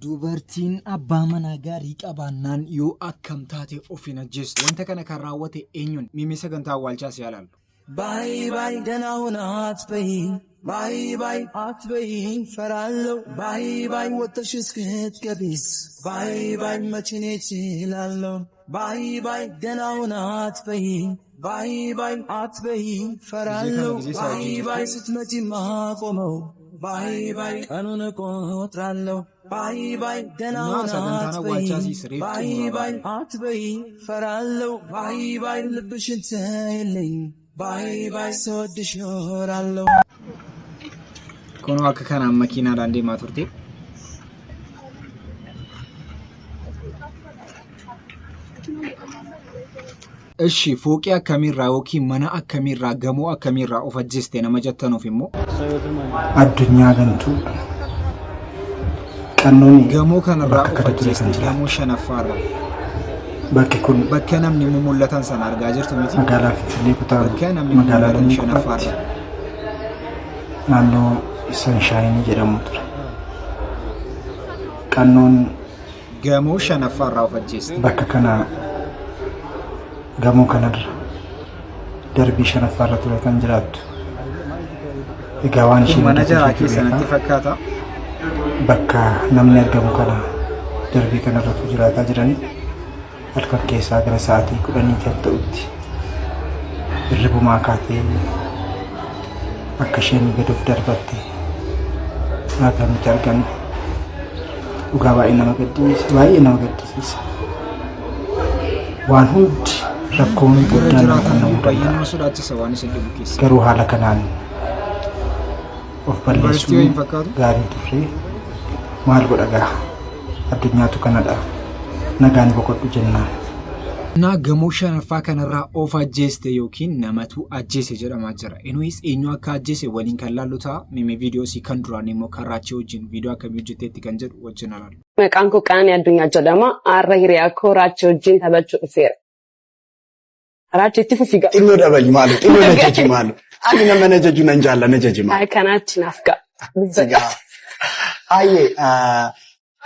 Dubartiin abbaa manaa gaarii qabaannaan yoo akkam taate of hin ajjeestu. Wanta kana kan raawwate eenyuun mimmi sagantaa awwaalchaas yaalaallu. Bye danaawwan haatbayi. Bye haatbayi faraallo. Bye wata shiskit gabis. Bye machinechi ilaallo. Bye danaawwan haatbayi. Bye haatbayi faraallo. Bye sitmati maakomo. Bye kanuna kotraallo. Bye danaawwan haatbayi. Bye haatbayi faraallo. Bye ልብሽን ተይልኝ. Bye soddishorallo. Kono akka kanaan makiinaadhaan deemaa turte. Eshi fooqii akkamiirraa yookiin mana akkamiirraa gamoo akkamiirraa of ajjeeste nama jettanuuf immoo addunyaa gantuu qannoon gamoo kanarraa of ajjeeste gamoo shanaffaarra. Bakki kun bakka namni mul'atan sana argaa jirtu miti. Magaalaa Finfinnee kutaa magaalaa Shanaffaarra. Naannoo Sanshaayinii jedhamu ture. Qannoon gamoo Shanaffaarraa of ajjeeste. Bakka kana gamoo kanarra darbii Shanaffaarra ture kan jiraattu. Egaa waan isheen mana jaraa keessatti fakkaata. Bakka namni argamu kana darbii kanarra jiraataa jiranii. Halkan keessaa gara sa'aatii 10 ta'utti hirribumaa kaatee akka isheen gad of darbatte akka nuti argannu dhugaa baay'ee nama gaddisiisa. Waan hundi rakkoon guddaan kan nama danda'a. Garuu haala kanaan of balleessuun gaarii turre maal godha gaa addunyaatu kanadha. Nagaan boqodhu jennaan. Na gamoo shanaffaa kanarraa of ajjeeste yookiin namatu ajjeese jedhamaa jira. Innis eenyu akka ajjeese waliin kan laallu ta'a. Mimi viidiyoo si kan duraan immoo Karaachii wajjin viidiyoo akkamii hojjeteetti kan jedhu wajjin alaalu. Maqaan koo Qaanii Addunyaa jedhama. Har'a hiriyaa koo Karaachii wajjin taphachuu dhufeera. Karaachiitti fufiga. Xinnoo dabali maalu? Xinnoo na jechi maalu? Ani nama na jechu nan jaalla na jechi maalu? Kanaatti naaf ga'a. Ayyee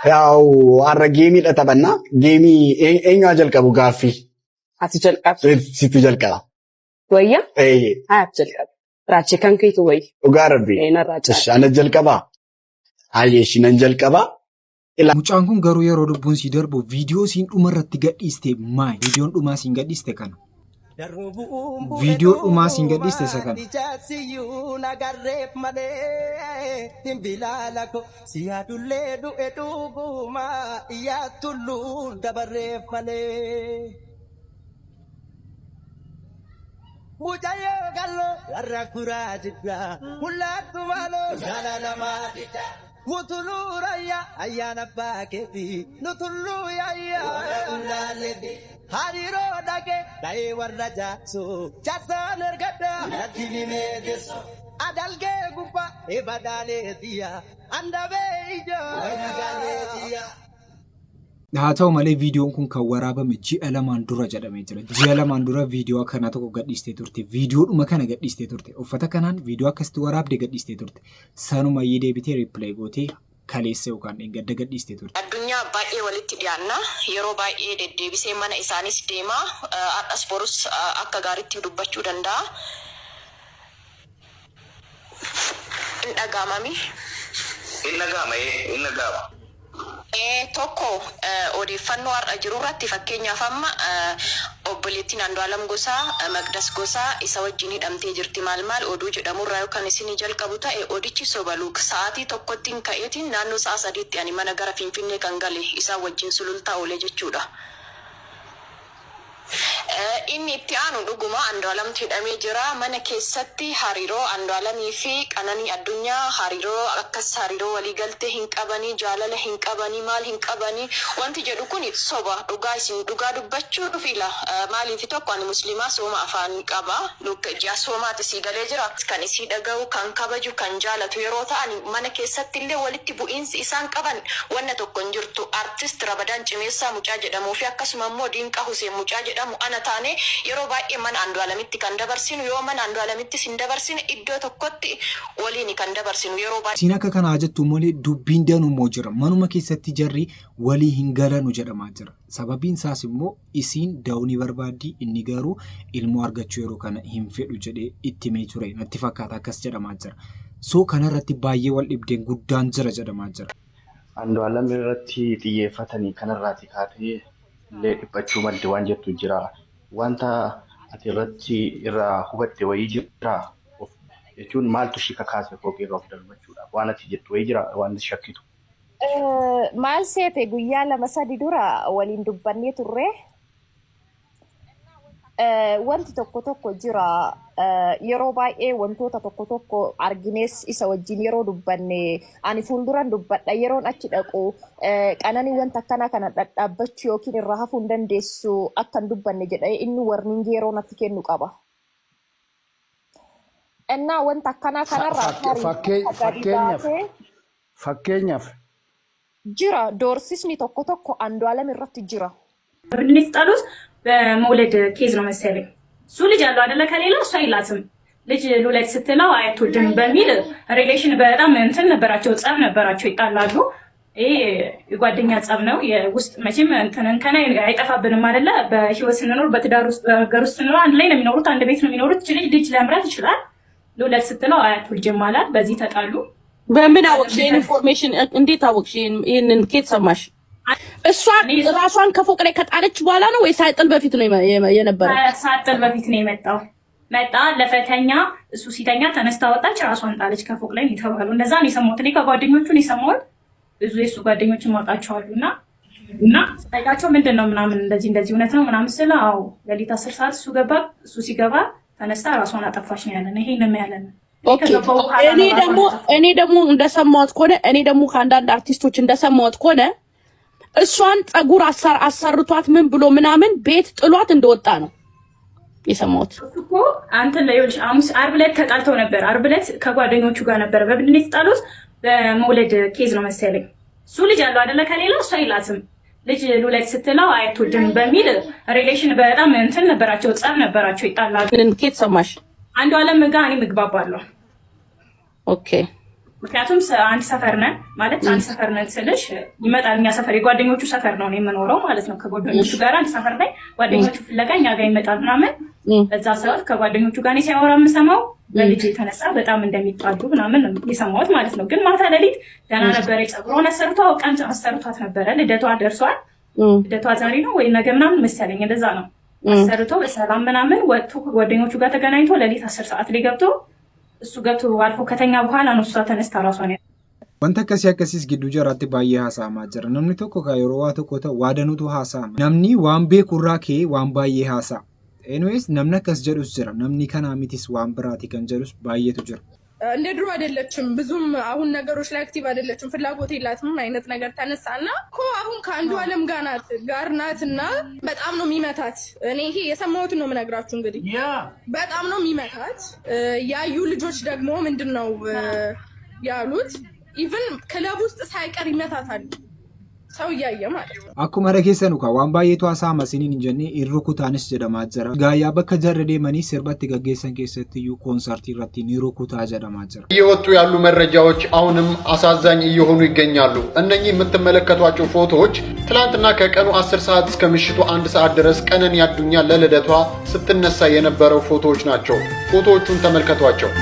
yaa'u har'a geemiidha taphanna. Geemii eenyu haa jalqabu gaaffii? Ati jalqabu. Sitti jalqaba. Wayya? Ati jalqabu. Raachii kan keetu wayya. Dhugaa rabbi. Ana jalqabaa. Ayyee nan jalqabaa. Mucaan kun garuu yeroo lubbuun si darbu viidiyoo siin dhumarratti gadhiiste maali? Viidiyoon dhumaa siin gadhiiste kana. Viidiyoo dhumaa siin gadhiiste isa kana. Mutuluraya ayana paketi nutuluyaya ulaledi hariro dage dai warra jatso chasa nergada natini medeso adalge gupa ebadale dia andabe ijo anagale dia. Haa ta'u malee viidiyoon kun kan waraabame ji'a lamaan dura jedhamee jira. Ji'a lamaan dura viidiyoo kana tokko gadhiistee turte. Viidiyoodhuma kana gadhiistee turte. Uffata kanaan viidiyoo akkasitti waraabdee gadhiistee turte. Sanuma iyyuu deebitee riipilee gootee kaleessa yookaan gadda gadhiistee turte. Addunyaa baay'ee walitti dhiyaanna. Yeroo baay'ee deddeebisee mana isaanis deema. Har'as borus akka gaariitti dubbachuu danda'a. Hin dhagaamami. Hin dhagaama. Tokko odeeffannoo har'a jiru irratti fakkeenyaaf amma obboleettiin Andu'aalam Gosaa Maqdas Gosaa isa wajjin hidhamtee jirti maal oduu jedhamurraa yookaan isin jalqabu ta'e odichi sobaluuk sa'aatii tokkottiin ka'eetiin naannoo sa'a 3tti ani mana gara Finfinnee kan gale isaa wajjin sulultaa oolee jechuudha. Inni itti aanu dhuguma Andu'aalamtu hidhamee jira. Mana keessatti hariiroo Andu'aalamii fi Qananii Addunyaa hariiroo akkas hariiroo waliigaltee hin qabanii jaalala hin qabanii maal hin qabanii wanti jedhu kun soba dhugaa isin dhugaa dubbachuu fila maaliif tokko ani muslimaa sooma afaan qaba ji'a soomaati si galee jira kan isii dhaga'u kan kabaju kan jaalatu yeroo ta'an mana keessatti illee walitti bu'iinsi isaan qaban wanna tokko hin jirtu. Artist Rabadaan Cimeessaa Mucaa jedhamuu fi akkasuma immoo Diinqaa Huseen Mucaa jedhamu ana taane yeroo baay'ee mana Andu'aalamitti kan dabarsinu yoo mana Andu'aalamitti sin dabarsine iddoo tokkotti waliin kan dabarsinu yeroo baay'ee siin akka kana jettu malee dubbiin danuu jira manuma keessatti jarri walii hin galanu jedhamaa jira sababiin isaas immoo isiin daawunii barbaaddi inni garuu ilmoo argachuu yeroo kana hin fedhu jedhee itti mee ture natti fakkaata akkas jedhamaa jira soo kanarratti baay'ee wal dhibdeen guddaan jira jedhamaa jira. Andu'aalam irratti xiyyeeffatanii kanarraati kaatee illee dhiphachuu madde waan jettu jira. Wanta ati irratti irraa hubatte wayii jira. Jechuun maaltu shi kakaase fooqee irraa of darbachuudhaaf waan ati jettu wayii jira waan shakkitu. Maal seete guyyaa 2-3 dura waliin dubbannee turre. Wanti tokko jira yeroo baay'ee wantoota tokko arginees isa wajjin yeroo dubbanne ani fuulduran dubbadha yeroon achi dhaqu qananii wanta akkana kana dhadhaabachuu yookiin irraa hafuu hin dandeessu akkan dubbanne jedhee inni warningi yeroo natti kennu qaba. Ennaa wanta akkana kanarraa fakkeenyaaf jira doorsisni tokko Andu'aalam irratti jira. ብንስጣሉት በመውለድ ኬዝ ነው መሰለኝ እሱ ልጅ አለው አይደለ ከሌላ እሱ አይላትም ልጅ ልውለድ ስትለው አያትወድም በሚል ሪሌሽን በጣም እንትን ነበራቸው ጸብ ነበራቸው ይጣላሉ ይሄ የጓደኛ ጸብ ነው የውስጥ መቼም እንትን ከና አይጠፋብንም አይደለ በህይወት ስንኖር በትዳር ውስጥ በሀገር ውስጥ ስንኖር አንድ ላይ ነው የሚኖሩት አንድ ቤት ነው የሚኖሩት ልጅ ለምራት ይችላል ልውለድ ስትለው አያትወድም ማለት በዚህ ተጣሉ በምን አወቅሽ ኢንፎርሜሽን እንዴት አወቅሽ ይሄንን ከየት ሰማሽ እሷ ራሷን ከፎቅ ላይ ከጣለች በኋላ ነው ወይ ሳይጥል በፊት ነው የነበረው? ሳይጥል በፊት ነው የመጣው። መጣ ለፈተኛ እሱ ሲተኛ ተነስታ ወጣች ራሷን ጣለች ከፎቅ ላይ ይተባሉ። እንደዛ ነው የሰማሁት። እኔ ከጓደኞቹ ነው የሰማሁት። ብዙ የሱ ጓደኞች ማውጣቸዋሉና ታይቃቸው ምንድነው ምናምን እንደዚህ እውነት ነው ምናምን ስለ አው ሌሊት 10 ሰዓት እሱ ሲገባ ተነስታ ራሷን አጠፋች ነው ያለን። ይሄንን ነው ያለን። እኔ ደግሞ እንደሰማሁት ከሆነ እኔ ደግሞ ከአንዳንድ አርቲስቶች እንደሰማሁት ከሆነ እሷን ጸጉር አሰርቷት ምን ብሎ ምናምን ቤት ጥሏት እንደወጣ ነው የሰማሁት እኮ አንተ ለይልሽ አርብ ዕለት ተጣልተው ነበር አርብ ዕለት ከጓደኞቹ ጋር ነበር በብድነት ጣሉት በመውለድ ኬዝ ነው መሰለኝ እሱ ልጅ አለው አይደለ ከሌላ እሱ አይላትም ልጅ ልውለድ ስትለው አያትወድም በሚል ሪሌሽን በጣም እንትን ነበራቸው ጸብ ነበራቸው ይጣላሉ ከየት ሰማሽ አንዱዓለም ጋር እኔ ምግባባለሁ ኦኬ ምክንያቱም አንድ ሰፈር ነን ማለት አንድ ሰፈር ነን ስልሽ ይመጣል እኛ ሰፈር የጓደኞቹ ሰፈር ነው የምኖረው ማለት ነው ከጓደኞቹ ጋር አንድ ሰፈር ላይ ጓደኞቹ ፍለጋ እኛ ጋር ይመጣል ምናምን በዛ ሰዓት ከጓደኞቹ ጋር ነው ሲያወራ የምሰማው በልጅ የተነሳ በጣም እንደሚጣሉ ምናምን የሰማሁት ማለት ነው ግን ማታ ሌሊት ገና ነበር ጸጉሯን አሰርቷ ቀን አሰርቷት ነበር ልደቷ ደርሷል ልደቷ ዛሬ ነው ወይ ነገ ምናምን መሰለኝ እንደዛ ነው አሰርቶ በሰላም ምናምን ወጥቶ ከጓደኞቹ ጋር ተገናኝቶ ሌሊት 10 ሰዓት ላይ ገብቶ እሱ ገብቶ አልፎ ከተኛ በኋላ ነው እሷ ተነስታ ራሷን wanta akkasiis gidduu jiraatti baay'ee haasa'amaa jira namni tokko ka yeroo waa tokko ta'u waa danuutu haasa'ama namni waan beekurraa kee waan baay'ee haasa'a anyways namni akkas jedhus jira namni kanaa mitis waan biraati kan jedhus baay'eetu jira እንደ ድሮ አይደለችም ብዙም አሁን ነገሮች ላይ አክቲቭ አይደለችም ፍላጎት የላትም አይነት ነገር ተነሳና እኮ አሁን ከአንዱዓለም ጋር ናትና በጣም ነው የሚመታት እኔ ይሄ የሰማሁት ነው የምነግራችሁ እንግዲህ በጣም ነው የሚመታት ያዩ ልጆች ደግሞ ምንድነው ያሉት ኢቭን ክለብ ውስጥ ሳይቀር ይመታታል ሰው ያየ ማለት ነው akkuma dhageessanu ka waan baay'eetu haasa'ama siniin hin jenne irrukutaanis jedhamaa jira gaayyaa bakka jarri deemanii sirbatti gaggeessan keessatti iyyuu koonsartii irratti ni rukutaa jedhamaa jira እየወጡ ያሉ መረጃዎች አሁንም አሳዛኝ እየሆኑ ይገኛሉ እነኚህ የምትመለከቷቸው ፎቶዎች ትላንትና ከቀኑ 10 ሰዓት እስከ ምሽቱ 1 ሰዓት ድረስ ቀነኒ አዱኛ ለልደቷ ስትነሳ የነበረው ፎቶዎች ናቸው ፎቶዎቹን ተመልከቷቸው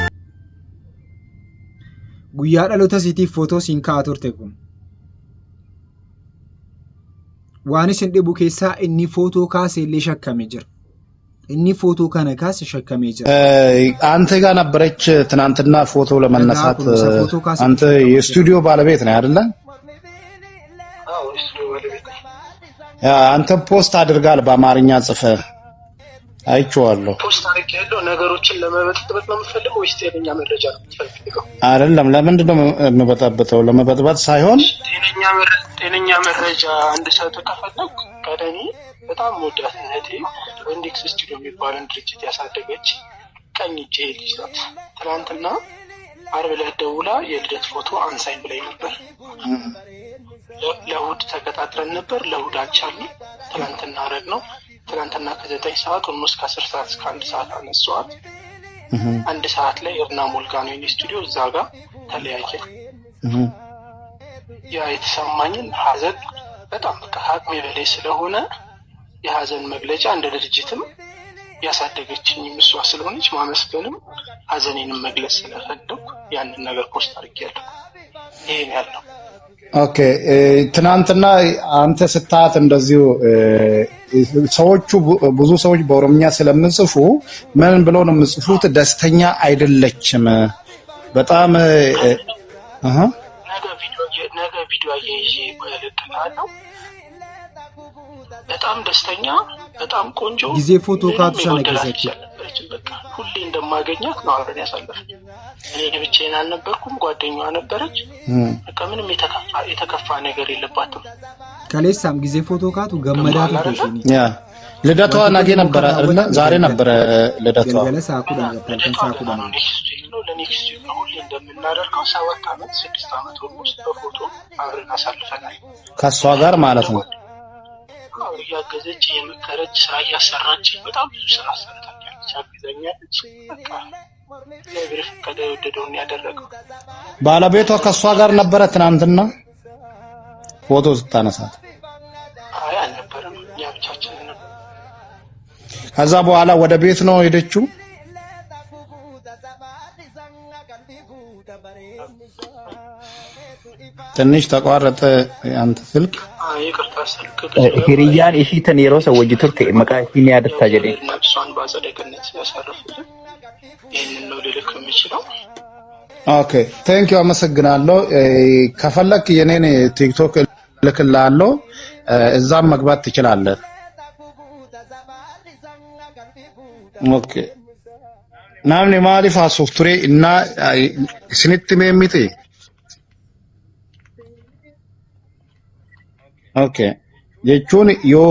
guyyaa dhaloota siitiif footoo siin ka'aa turte kun waan isin dhibu keessaa inni footoo kaasee illee shakkamee jira inni footoo kana kaase shakkamee jira አንተ ጋር ነበረች ትናንትና ፎቶ ለመነሳት አንተ የስቱዲዮ ባለቤት ነህ አይደለ አዎ የስቱዲዮ ባለቤት አንተ ፖስት አድርጋል በአማርኛ ጽፈ አይቼዋለሁ ፖስት አድርጌያለሁ ነገሮችን ለመበጥበጥ ነው የምፈልገው ወይስ ጤነኛ መረጃ ነው የምፈልገው አይደለም ለምንድን ነው የምበጣበጠው ለመበጥበጥ ሳይሆን ጤነኛ መረጃ እንድሰጥ ከፈለኩ ቀደኒ በጣም ወዳት እህቴ ኢንዴክስ ስቱዲዮ የሚባልን ድርጅት ያሳደገች ቀኝ እጄ ልጅ ናት ትናንትና አርብ ዕለት ደውላ የልደት ፎቶ አንሳኝ ብላኝ ነበር ለእሑድ ተቀጣጥረን ነበር ለእሑድ አልቻልንም ትናንትና አረግ ነው ትናንትና ከ9 ሰዓት ኦልሞስት ከ10 ሰዓት እስከ 1 ሰዓት አነሷት። 1 ሰዓት ላይ እርና ሞልጋ ነው የኔ ስቱዲዮ፣ እዛ ጋር ተለያየ። ያ የተሰማኝን ሀዘን በጣም በቃ አቅሜ በላይ ስለሆነ የሀዘን መግለጫ እንደ ድርጅትም ያሳደገችኝ እሷ ስለሆነች ማመስገንም ሀዘኔንም መግለጽ ስለፈለኩ ያንን ነገር ፖስት አድርጌያለሁ። ይሄን ያለው ኦኬ። ትናንትና አንተ ስታት እንደዚሁ ሰዎቹ ብዙ ሰዎች በኦሮምኛ ስለምጽፉ ምን ብለው ነው የምጽፉት? ደስተኛ አይደለችም በጣም ነገ ቪዲዮ አያይዤ እልክልሃለሁ። በጣም ደስተኛ በጣም ቆንጆ ጊዜ ፎቶ ካቱሳነ ከሰች በቃ ሁሌ እንደማገኛት ነው አብረን ያሳለፍን። እኔ ብቻዬን አልነበርኩም፣ ጓደኛዋ ነበረች። በቃ ምንም የተከፋ ነገር የለባትም። ከሌሳም ጊዜ ፎቶ ካቱ ገመዳቱ ተሽኒ ያ ልደቷ ነገ ነበረ አይደል? ዛሬ ነበረ ልደቷ። ገለሳ አኩዳ ተንሳ አኩዳ ነው ለኔክስት ነው ሁሌ እንደምናደርገው 7 ዓመት 6 ዓመት ውስጥ በፎቶ አብረን አሳልፈናል ከሷ ጋር ማለት ነው። እያገዘች የመከረች ስራ እያሰራች በጣም ብዙ ስራ ሰርታለች፣ አግዛኛለች። በቃ ለብር ፈቀደ ወደደውን ያደረገው ባለቤቷ ከሷ ጋር ነበረ ትናንትና ፎቶ ስታነሳት። አይ አልነበረም፣ እኛ ብቻችን ነበር። ከዛ በኋላ ወደ ቤት ነው ሄደችው። ትንሽ ተቋረጠ አንተ ስልክ። ይቅርታ ስልክ ሂሪያን እሺተን የሮሰ ወጅቱርቴ መቃሂን ያደታ ጀዴ ነፍሷን ባጸደ ገነት ያሳርፍልን። ይሄንን ነው ልልክ የምችለው። ኦኬ ቴንክ ዩ አመሰግናለሁ። ከፈለክ የኔን ቲክቶክ ልክልሃለሁ፣ እዛም መግባት ትችላለህ። ኦኬ ናምኒ ማሊፋ ሶፍትዌር እና ስኒት ሜሚቲ ኦኬ jechuun yoo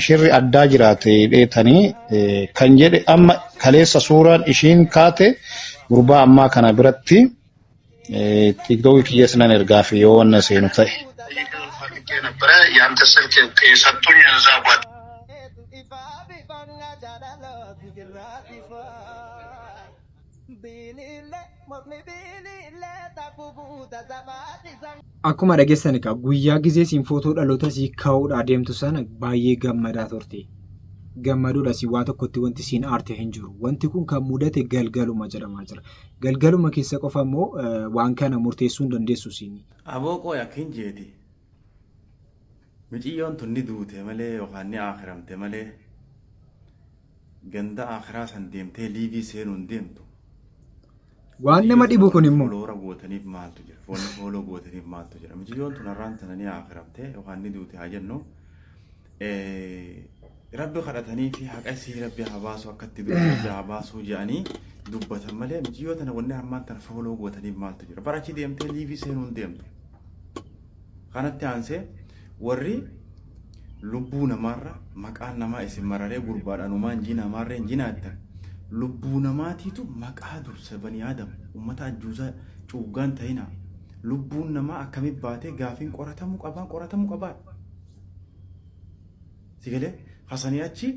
shirri addaa jiraate dheetanii kan jedhe amma kaleessa suuraan ishiin kaate gurbaa ammaa kana biratti ቲክቶክ እየስነን እርጋፊ የሆነ ሰው ነው ታይ ነበረ ያንተ ስልክ ሰጡኝ እዛ ጓድ akkuma dhageessan egaa guyyaa gisee siin footoo dhaloota sii kaa'uudha adeemtu sana baay'ee gammadaa turte. Gammaduudha si waa tokkotti wanti siin aarte hin jiru. Wanti kun kan mudate galgaluma jedhamaa jira. Galgaluma keessa qofa immoo waan kana murteessuu hin dandeessu siin. Abookoo yakkin jeeti. Miciyyoon tunni duute malee yookaan ni akhiramte malee ganda akhiraa san deemtee liivii seenuu hin deemtu. waan nama dhibu kun immoo loora gootaniif maaltu jira foon fooloo gootaniif maaltu jira miciyyoon tun arraan tananii akhiramte yookaan ni duute haa jennu rabbi kadhatanii fi haqa isii rabbi haa baasu akkatti duute haa baasu jedhanii dubbatan malee miciyyoo tana wanni armaan tana fooloo gootaniif maaltu jira barachi deemtee liivii seenuu hin deemtu kanatti aansee warri lubbuu namaarra maqaan namaa isin mararee gurbaadhaan umaan jii namaarra hin jinaattan lubbuu namaatiitu maqaa dursa bani aadam ummata ajjuuza cuuggaan ta'ina lubbuun namaa akkamitti baatee gaafiin qoratamuu qabaa sigalee hasanii achi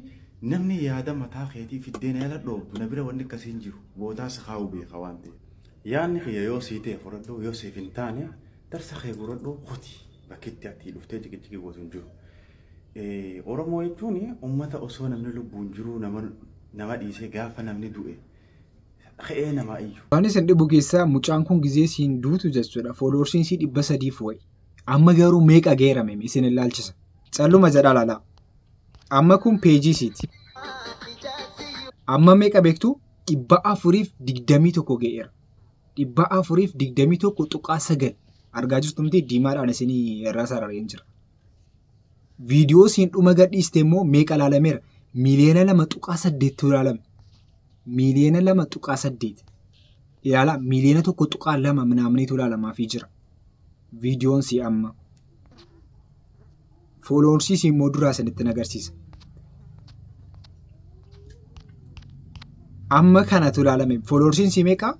namni yaada mataa keetii fiddeen yaala dhoobdu na bira wanni akkasiin jiru boodaa sakaa'uu beeka waan ta'eef yaadni kiyya yoo sii ta'e fudhadhu yoo siif hin taane darsa kee fudhadhu hoti bakkitti ati dhuftee jiqichiki gootu hin jiru. Oromoo jechuun ummata osoo namni lubbuun jiru nama dhiisee gaafa namni du'e ka'ee nama iyyu. Waan isin dhibu keessaa mucaan kun gizee siin duutu jechuudha. Fooloorsiin sii 300 wayi. Amma garuu meeqa geerame isin ilaalchisa. Calluma jedha lala. Amma kun peejii siiti. Amma meeqa beektu 421 geera. 421 tuqaa 9 argaa jirtumti diimaadhaan isinii irraa sarareen jira. Viidiyoo siin dhuma gadhiiste immoo meeqa ilaalameera? Miliyoona 2.8 ilaalame. Miliyoona 2.8 ilaala miliyoona 1.2 ምናምኒቱ ilaalamaafii jira. Viidiyoon si amma fooloorsi si immoo duraa sanitti agarsiisa. Amma kanatu ilaalame fooloorsiin si meeqa?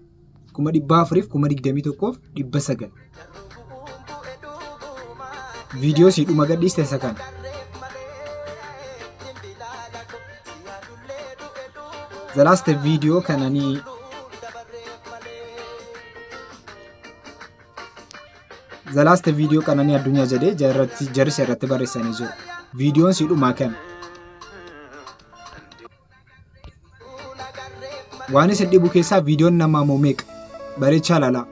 400 421 900 viidiyoo si dhuma gadhiiste isa kana. The last video kanani The last video kanani addunyaa jedhee jarris irratti barreessanii jiru. Videoon siidhumaa kan waan isin dhibu keessaa videoon namaa moo meeqa bareechaa lala.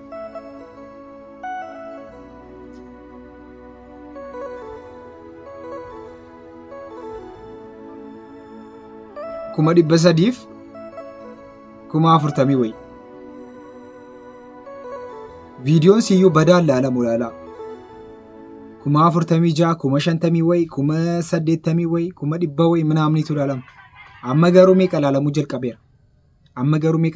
Kuma 300 kuma 40 wayi. Videoon siyyuu badaan laalamu laala. Kuma 46 kuma 50 wayi kuma 80 wayi kuma 100 wayi ምናምኒቱ laalamu. Amma garuu meeqa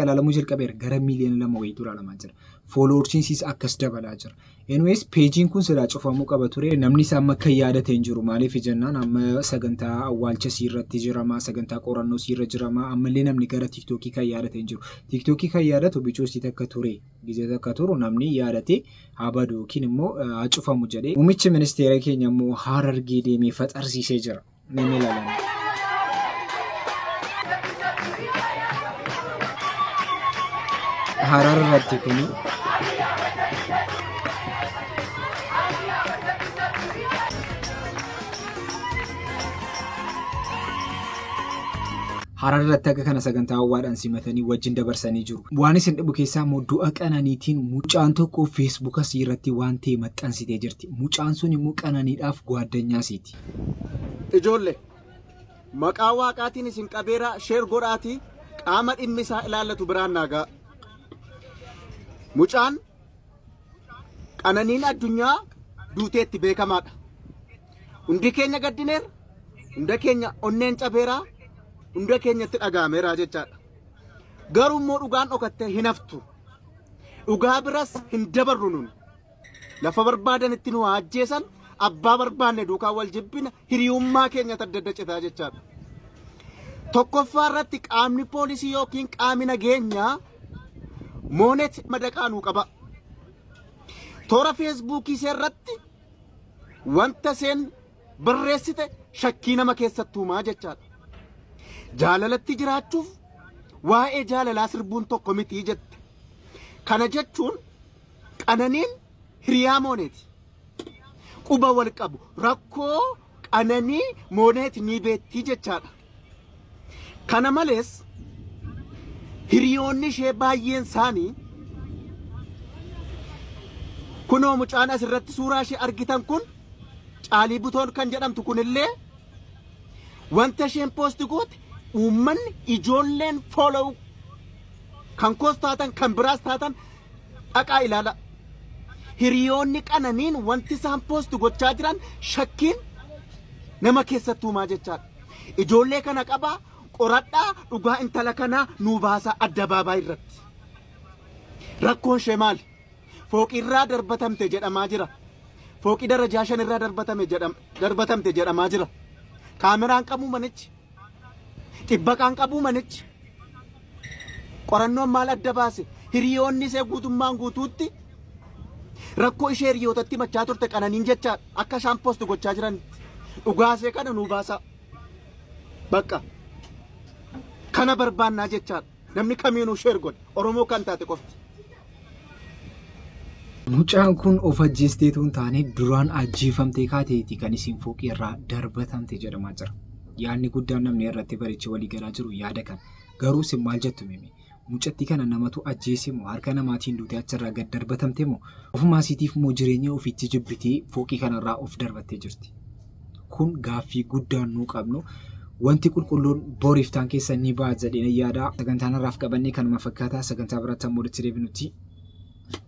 laalamuu jalqabeera. Gara miiliyoona 2 wayitu laalamaa jira. Followersiis akkas dabalaa jira. Anyways peejiin kun silaa cufamuu qaba ture. Namni isaa amma kan yaadate hin jiru. Maaliif jennaan amma sagantaa awwaalcha siirratti jirama, sagantaa qorannoo siirra jirama. Ammallee namni gara TikTokii kan yaadate hin jiru. TikTokii kan yaadatu bichoosii takka ture. Gizee takka turu namni yaadate habadu yookiin immoo cufamu jedhee. Muummichi ministeera keenya immoo Harargee deemee faxarsiisee jira. Namni ilaalama. Harar irratti kuni Harar irratti akka kana sagantaa awwaadhaan simatanii wajjin dabarsanii jiru. Waan isin dhibu keessaa immoo du'a Qananiitiin mucaan tokko Facebook irratti waan ta'e maxxansitee jirti. Mucaan sun immoo Qananiidhaaf gwaaddanyaasiiti. Ijoollee maqaa waaqaatiin isin qabeera sheer godhaati qaama dhimmi isaa ilaallatu biraan naagaa. Mucaan Qananiin addunyaa duuteetti beekamaadha. Hundi keenya gaddineera, hunda keenya onneen cabeeraa, hunda keenyatti dhagaameeraa jechaadha. Garuu immoo dhugaan dhokattee hin haftu. Dhugaa biras hin dabarru nun. Lafa barbaadanitti nu ajjeesan abbaa barbaanne duukaa wal jibbina hiriyummaa keenya adda citaa jechaadha. Tokkoffaa irratti qaamni poolisii yookiin qaamni nageenyaa Moonet madaqaanuu qaba. Toora feesbuukii irratti wanta seen barreessite shakkii nama keessatti uumaa jechaadha. Jaalalatti jiraachuuf waa'ee jaalalaa sirbuun tokko miti jette. Kana jechuun Qananiin hiriyaa Mooneeti. Quba wal qabu rakkoo Qananii Moonet ni beetti jechaadha. Kana malees hiriyoonni ishee baay'een isaanii kunoo mucaan asirratti suuraa ishee argitan kun Caalii Butoon kan jedhamtu kunillee wanta isheen poosti goote uummanni ijoolleen follow kan koos taatan kan biraas taatan dhaqaa ilaala. Hiriyoonni Qananiin wanti isaan poosti gochaa jiran shakkiin nama keessatti uumaa jechaadha. Ijoollee kana qabaa. Qoradhaa dhugaa intala kanaa nuu baasaa addabaabaayii irratti. Rakkoon ishee maali? Fooqii irraa darbatamte jedhamaa jira. Fooqii darajaa 5 irraa darbatamte jedhamaa jira. Kaameraan qabuu manichi. Xibbaqaan qabuu manichi. Qorannoon maal adda baase? Hiriyoonni ishee guutummaan guutuutti rakkoo ishee hiriyootatti machaa turte Qananiin jecha akka isaan poosti gochaa jiran dhugaa ishee kana nuu baasaa. Bakka. Kana barbaannaa jechaadha. Namni kamiinuu sheer godhe Oromoo kan taate qofti. Mucaan kun of ajjeesteetuun taane duraan ajjeefamtee kaateeti kan isin fooqii irraa darbatamte jedhamaa jira. Yaadni guddaan namni irratti barichi walii galaa jiru yaada kana. Garuu isin maal jettu mimi? Mucattii kana namatu ajjeese moo harka namaatiin duutee achirraa gad darbatamte moo ofumaa isiitiif moo jireenya ofiitti jibbitee fooqii kanarraa of darbattee jirti? Kun gaaffii guddaan nuu qabnu. Wanti qulqulluun boriiftaan keessa ni ba'a jedheen yaada. Sagantaan irraaf qabannee kanuma fakkaataa sagantaa biraatti ammoo walitti deebinutti